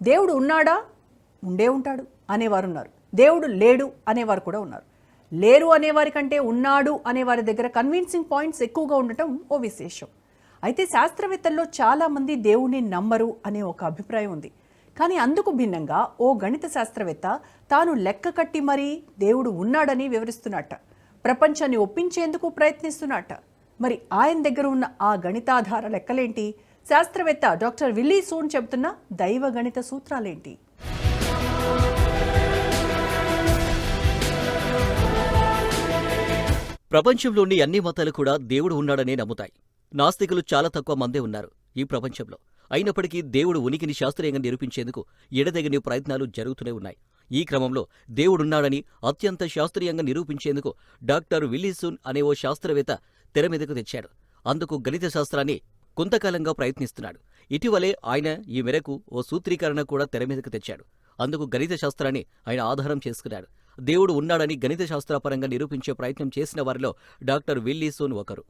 దేవుడు ఉన్నాడా, ఉండే ఉంటాడు అనేవారు ఉన్నారు. దేవుడు లేడు అనేవారు కూడా ఉన్నారు. లేరు అనేవారి కంటే ఉన్నాడు అనేవారి దగ్గర కన్విన్సింగ్ పాయింట్స్ ఎక్కువగా ఉండటం ఓ విశేషం. అయితే శాస్త్రవేత్తల్లో చాలామంది దేవుణ్ణి నమ్మరు అనే ఒక అభిప్రాయం ఉంది. కానీ అందుకు భిన్నంగా ఓ గణిత శాస్త్రవేత్త తాను లెక్క కట్టి మరీ దేవుడు ఉన్నాడని వివరిస్తున్నట్ట. ప్రపంచాన్ని ఒప్పించేందుకు ప్రయత్నిస్తున్నట్ట. మరి ఆయన దగ్గర ఉన్న ఆ గణితాధార లెక్కలేంటి? శాస్త్రవేత్త డాక్టర్ విల్లీ సూన్ చెబుతున్న దైవ గణిత సూత్రాలేంటి? ప్రపంచంలోని అన్ని మతాలు కూడా దేవుడు ఉన్నాడనే నమ్ముతాయి. నాస్తికులు చాలా తక్కువ మందే ఉన్నారు ఈ ప్రపంచంలో. అయినప్పటికీ దేవుడు ఉనికిని శాస్త్రీయంగా నిరూపించేందుకు ఎడతెగని ప్రయత్నాలు జరుగుతూనే ఉన్నాయి. ఈ క్రమంలో దేవుడున్నాడని అత్యంత శాస్త్రీయంగా నిరూపించేందుకు డాక్టర్ విల్లీ సూన్ అనే ఓ శాస్త్రవేత్త తెర మీదకు తెచ్చాడు. అందుకు గణిత శాస్త్రాన్ని కొంతకాలంగా ప్రయత్నిస్తున్నాడు. ఇటీవలే ఆయన ఈ మేరకు ఓ సూత్రీకరణ కూడా తెర మీదకు తెచ్చాడు. అందుకు గణిత శాస్త్రాన్ని ఆయన ఆధారం చేసుకున్నాడు. దేవుడు ఉన్నాడని గణిత శాస్త్రపరంగా నిరూపించే ప్రయత్నం చేసిన వారిలో డాక్టర్ విల్లీ సూన్ ఒకరు.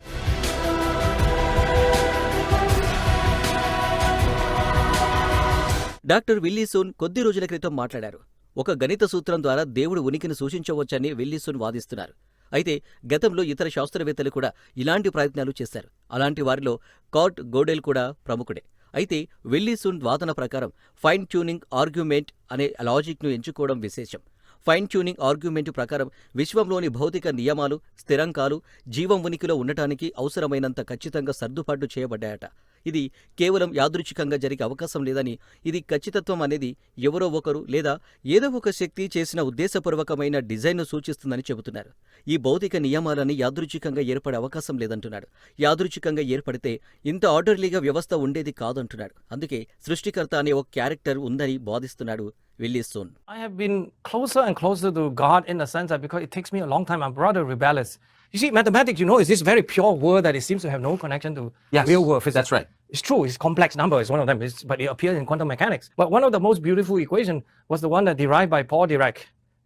డాక్టర్ విల్లీ సూన్ కొద్ది రోజుల క్రితం మాట్లాడారు. ఒక గణిత సూత్రం ద్వారా దేవుడు ఉనికిని సూచించవచ్చని విల్లీ సూన్ వాదిస్తున్నారు. అయితే గతంలో ఇతర శాస్త్రవేత్తలు కూడా ఇలాంటి ప్రయత్నాలు చేశారు. అలాంటి వారిలో కార్ట్ గోడెల్ కూడా ప్రముఖుడే. అయితే విల్లీ సూన్ వాదన ప్రకారం ఫైన్ ట్యూనింగ్ ఆర్గ్యుమెంట్ అనే లాజిక్ను ఎంచుకోవడం విశేషం. ఫైన్ ట్యూనింగ్ ఆర్గ్యుమెంట్ ప్రకారం విశ్వంలోని భౌతిక నియమాలు, స్థిరాంకాలు జీవం ఉనికిలో ఉండటానికి అవసరమైనంత ఖచ్చితంగా సర్దుబాటు చేయబడ్డాయట. ఇది కేవలం యాదృచ్ఛికంగా జరిగే అవకాశం లేదని, ఇది ఖచ్చితత్వం అనేది ఎవరో ఒకరు లేదా ఏదో ఒక శక్తి చేసిన ఉద్దేశపూర్వకమైన డిజైన్ను సూచిస్తుందని చెబుతున్నారు. ఈ భౌతిక నియమాలని యాదృచ్ఛికంగా ఏర్పడే అవకాశం లేదంటున్నాడు. యాదృచ్ఛికంగా ఏర్పడితే ఇంత ఆర్డర్లీగా వ్యవస్థ ఉండేది కాదంటున్నాడు. అందుకే సృష్టికర్త అనే ఒక క్యారెక్టర్ ఉందని వాదిస్తున్నాడు Willie Soon. I have been closer and closer to God in the sense that because it takes me a long time, I'm rather rebellious. You see, mathematics, is this very pure word that it seems to have no connection to real world physics. That's right. It's true, it's complex number is one of them, but it appears in quantum mechanics. But one of the most beautiful equation was the one that derived by Paul Dirac.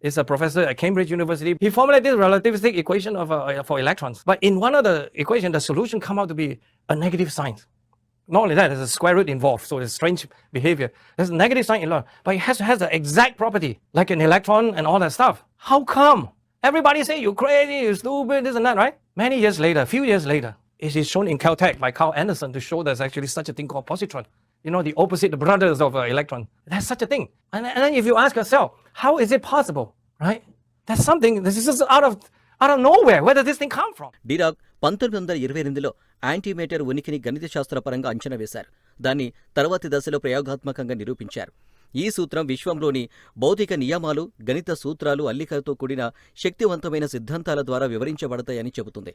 Is a professor at Cambridge University. He formulated this relativistic equation for electrons. But in one of the equation, the solution come out to be a negative sign. Not only that, there's a square root involved, so there's strange behavior. There's a negative sign involved, but it has the exact property, like an electron and all that stuff. How come? Everybody say you're crazy, you're stupid, this and that, right? Many years later, a few years later, it is shown in Caltech by Carl Anderson to show there's actually such a thing called positron. The opposite, the brothers of an electron. There's such a thing. And then if you ask yourself, how is it possible, right? That's something, this is just out of nowhere. Where does this thing come from? Dirac 1928లో antimatter ఉనికిని గణిత శాస్త్రపరంగా అంచనా వేశారు. దాన్ని తర్వాతి దశలో ప్రయోగాత్మకంగా నిరూపించారు. ఈ సూత్రం విశ్వంలోని భౌతిక నియమాలు, గణిత సూత్రాలు అల్లికలతో కూడిన శక్తివంతమైన సిద్ధాంతాల ద్వారా వివరించబడతాయని చెబుతుంది.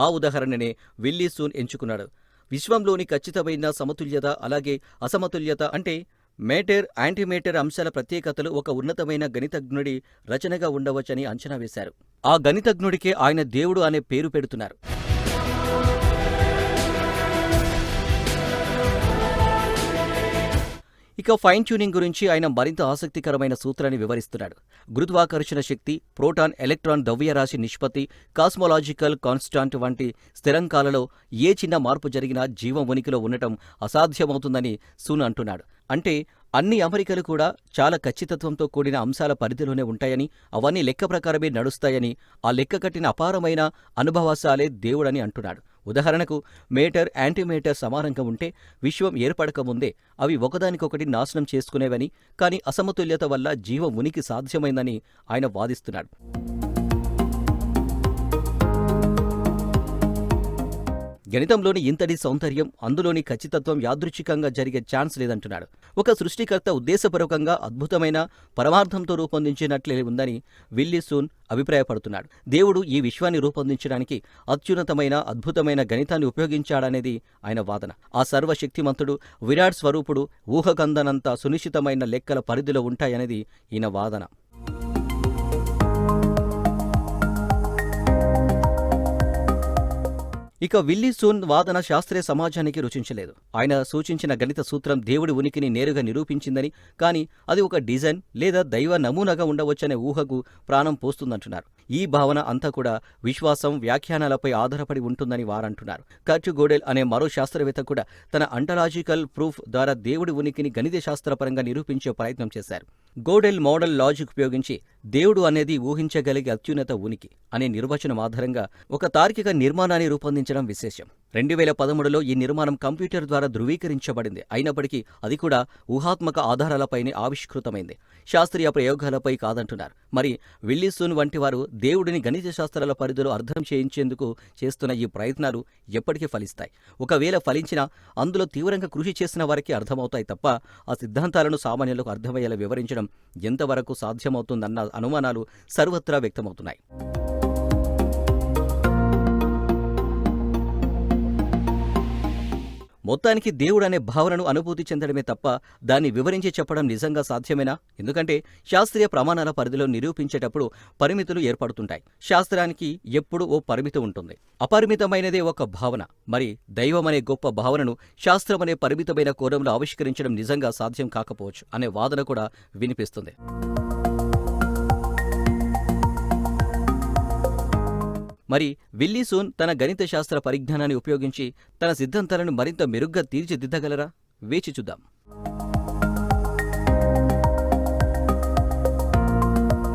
ఆ ఉదాహరణనే విల్లీ సూన్ ఎంచుకున్నాడు. విశ్వంలోని ఖచ్చితమైన సమతుల్యత, అలాగే అసమతుల్యత అంటే మేటర్, యాంటీమేటర్ అంశాల ప్రత్యేకతలు ఒక ఉన్నతమైన గణితజ్ఞుడి రచనగా ఉండవచ్చని అంచనా వేశారు. ఆ గణితజ్ఞుడికే ఆయన దేవుడు అనే పేరు పెడుతున్నారు. ఇక ఫైన్ ట్యూనింగ్ గురించి ఆయన మరింత ఆసక్తికరమైన సూత్రాన్ని వివరిస్తున్నాడు. గురుత్వాకర్షణ శక్తి, ప్రోటాన్ ఎలక్ట్రాన్ ద్రవ్యరాశి నిష్పత్తి, కాస్మోలాజికల్ కాన్స్టాంట్ వంటి స్థిరాంకాలలో ఏ చిన్న మార్పు జరిగినా జీవం ఉనికిలో ఉండటం అసాధ్యమవుతుందని సూన్ అంటున్నాడు. అంటే అన్ని అమరికలు కూడా చాలా ఖచ్చితత్వంతో కూడిన అంశాల పరిధిలోనే ఉంటాయని, అవన్నీ లెక్క ప్రకారమే నడుస్తాయని, ఆ లెక్క కట్టిన అపారమైన అనుభవాసాలే దేవుడని అంటున్నాడు. ఉదాహరణకు మేటర్, యాంటీమేటర్ సమానంగా ఉంటే విశ్వం ఏర్పడకముందే అవి ఒకదానికొకటి నాశనం చేసుకునేవని, కానీ అసమతుల్యత వల్ల జీవం ఉనికి సాధ్యమైందని ఆయన వాదిస్తున్నాడు. గణితంలోని ఇంతటి సౌందర్యం, అందులోని ఖచ్చితత్వం యాదృచ్ఛికంగా జరిగే ఛాన్స్ లేదంటున్నాడు. ఒక సృష్టికర్త ఉద్దేశపూర్వకంగా అద్భుతమైన పరమార్థంతో రూపొందించినట్లే ఉందని విల్లీ సూన్ అభిప్రాయపడుతున్నాడు. దేవుడు ఈ విశ్వాన్ని రూపొందించడానికి అత్యున్నతమైన, అద్భుతమైన గణితాన్ని ఉపయోగించాడనేది ఆయన వాదన. ఆ సర్వశక్తిమంతుడు, విరాట్ స్వరూపుడు ఊహకందనంత సునిశ్చితమైన లెక్కల పరిధిలో ఉంటాయనేది ఈయన వాదన. ఇక విల్లీ సూన్ వాదన శాస్త్రీయ సమాజానికి రుచించలేదు. ఆయన సూచించిన గణిత సూత్రం దేవుడి ఉనికిని నేరుగా నిరూపించిందని, కానీ అది ఒక డిజైన్ లేదా దైవ నమూనాగా ఉండవచ్చనే ఊహకు ప్రాణం పోస్తుందంటున్నారు. ఈ భావన అంతా కూడా విశ్వాసం, వ్యాఖ్యానాలపై ఆధారపడి ఉంటుందని వారంటున్నారు. కర్ట్ గోడెల్ అనే మరో శాస్త్రవేత్త కూడా తన అంటలాజికల్ ప్రూఫ్ ద్వారా దేవుడి ఉనికిని గణిత శాస్త్రపరంగా నిరూపించే ప్రయత్నం చేశారు. గోడెల్ మోడల్ లాజిక్ ఉపయోగించి దేవుడు అనేది ఊహించగలిగే అత్యున్నత ఉనికి అనే నిర్వచనం ఆధారంగా ఒక తార్కిక నిర్మాణాన్ని రూపొందించడం విశేషం. 2013లో ఈ నిర్మాణం కంప్యూటర్ ద్వారా ధృవీకరించబడింది. అయినప్పటికీ అది కూడా ఊహాత్మక ఆధారాలపైనే ఆవిష్కృతమైంది, శాస్త్రీయ ప్రయోగాలపై కాదంటున్నారు. మరి విల్లీ సూన్ వంటి వారు దేవుడిని గణిత శాస్త్రాల పరిధిలో అర్థం చేయించేందుకు చేస్తున్న ఈ ప్రయత్నాలు ఎప్పటికీ ఫలిస్తాయి. ఒకవేళ ఫలించినా అందులో తీవ్రంగా కృషి చేసిన వారికి అర్థమవుతాయి తప్ప ఆ సిద్ధాంతాలను సామాన్యులకు అర్థమయ్యేలా వివరించడం ఎంతవరకు సాధ్యమవుతుందన్న అనుమానాలు సర్వత్రా వ్యక్తమవుతున్నాయి. మొత్తానికి దేవుడు అనే భావనను అనుభూతి చెందడమే తప్ప దాన్ని వివరించి చెప్పడం నిజంగా సాధ్యమేనా? ఎందుకంటే శాస్త్రీయ ప్రమాణాల పరిధిలో నిరూపించేటప్పుడు పరిమితులు ఏర్పడుతుంటాయి. శాస్త్రానికి ఎప్పుడూ ఓ పరిమితి ఉంటుంది. అపరిమితమైనదే ఒక భావన. మరి దైవమనే గొప్ప భావనను శాస్త్రమనే పరిమితమైన కోణంలో ఆవిష్కరించడం నిజంగా సాధ్యం కాకపోవచ్చు అనే వాదన కూడా వినిపిస్తుంది. మరి విల్లీ సూన్ తన గణిత శాస్త్ర పరిజ్ఞానాన్ని ఉపయోగించి తన సిద్ధాంతాలను మరింత మెరుగ్గా తీర్చిదిద్దగలరా? వేచి చూద్దాం.